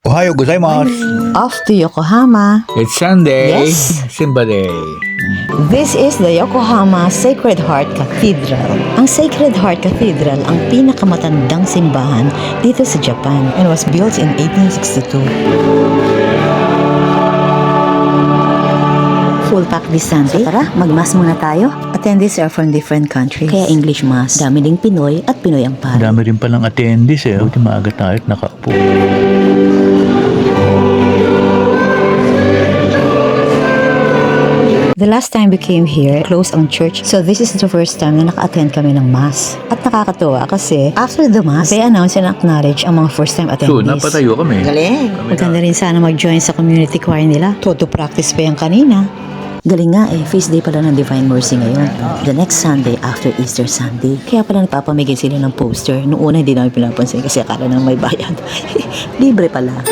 Ohayo gozaimasu. Off to Yokohama. It's Sunday. Yes. Simba Day. This is the Yokohama Sacred Heart Cathedral. Ang Sacred Heart Cathedral ang pinakamatandang simbahan dito sa Japan and was built in 1862. Full pack this Sunday. So tara, mag-mass muna tayo. Attendees are from different countries. Kaya English mass. Dami ding Pinoy at Pinoy ang pari. Dami rin palang attendees eh. Buti maaga tayo at nakaupo. The last time we came here, closed ang church. So this is the first time na naka-attend kami ng mass. At nakakatuwa kasi after the mass, they announce and acknowledge ang mga first time So, attendees. napatayo kami. Galing. Maganda rin sana mag-join sa community choir nila. Toto practice pa yan kanina. Galing nga eh, feast day pala ng Divine Mercy ngayon. The next Sunday after Easter Sunday. Kaya pala nagpapamigay sila ng poster. Noong una hindi namin pinapansin kasi akala nang may bayad. Libre pala.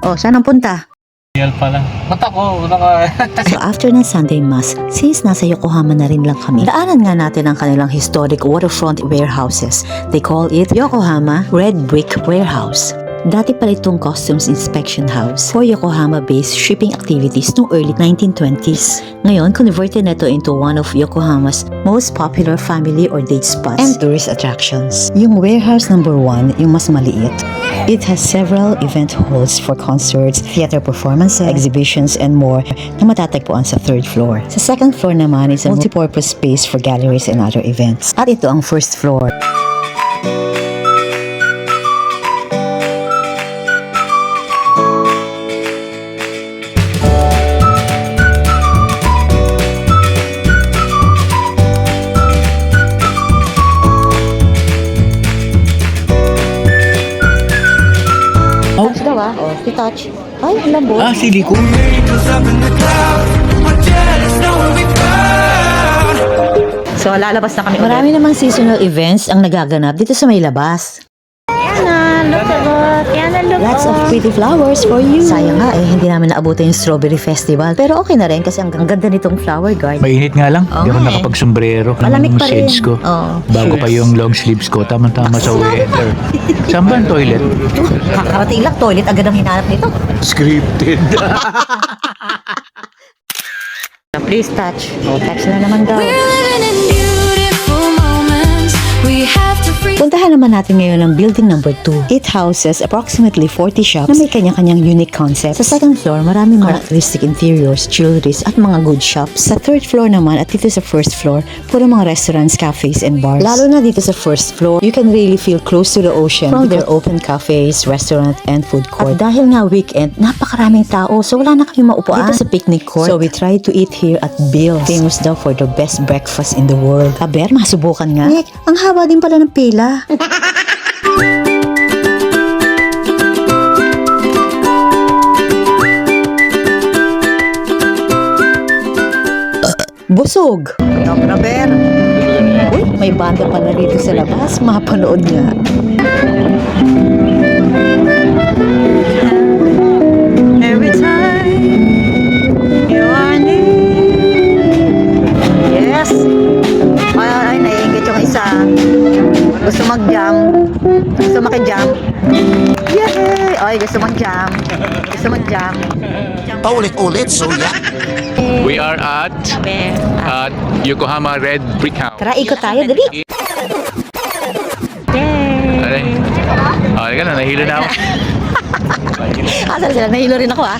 Oh, saan ang punta? Real pala. So after ng Sunday Mass, since nasa Yokohama na rin lang kami, daanan nga natin ang kanilang historic waterfront warehouses. They call it Yokohama Red Brick Warehouse. Dati pala itong customs inspection house for Yokohama-based shipping activities noong early 1920s. Ngayon, converted na ito into one of Yokohama's most popular family or date spots and tourist attractions. Yung warehouse number 1, yung mas maliit. It has several event halls for concerts, theater performances, exhibitions, and more na matatagpuan sa third floor. Sa second floor naman is a multipurpose space for galleries and other events. At ito ang first floor. Touch daw ah. Oh, si touch. Ay, ang lambot. Ah, si Liko. So, lalabas na kami. Marami namang seasonal events ang nagaganap dito sa may labas. Lots of pretty flowers for you. Sayang nga eh, hindi namin naabutan yung strawberry festival. Pero okay na rin kasi ang ganda nitong flower garden. Mainit nga lang. Hindi ako Okay. nakapag-sombrero. Malamig pa rin. Shades ko. Oo. Bago pa yung long sleeves ko. Tama-tama sa weather. Saan ba ang toilet? Kakarating lang, toilet agad ang hinanap nito. Scripted. Please touch. Oh, touch na naman daw. Puntahan naman natin ngayon ang building number 2. It houses approximately 40 shops na may kanya-kanyang unique concepts. Sa second floor, maraming characteristic interiors, jewelries, at mga good shops. Sa third floor naman at dito sa first floor, puro mga restaurants, cafes, and bars. Lalo na dito sa first floor, you can really feel close to the ocean from their open cafes, restaurant, and food court. At dahil nga weekend, napakaraming tao, so wala na kami maupuan dito sa picnic court. So we tried to eat here at Bill's, famous daw for the best breakfast in the world. Aber, masubukan nga. Nick, ang haba din pala ng pila. Busog. Ber. Uy, may banda pala dito sa labas. Mapanood nga. Every time you are near. Yes. Ay, naiingit yung isa. Gusto mag-jam. Gusto maki-jam. Yay! Ay, gusto mag-jam. Gusto mag-jam. Paulit-ulit, so yeah. We are at Yokohama Red Brick House. Tara, ikot tayo. Dali. Aray. Halika na, nahilo na ako. Asal sila. Nahilo rin ako ah.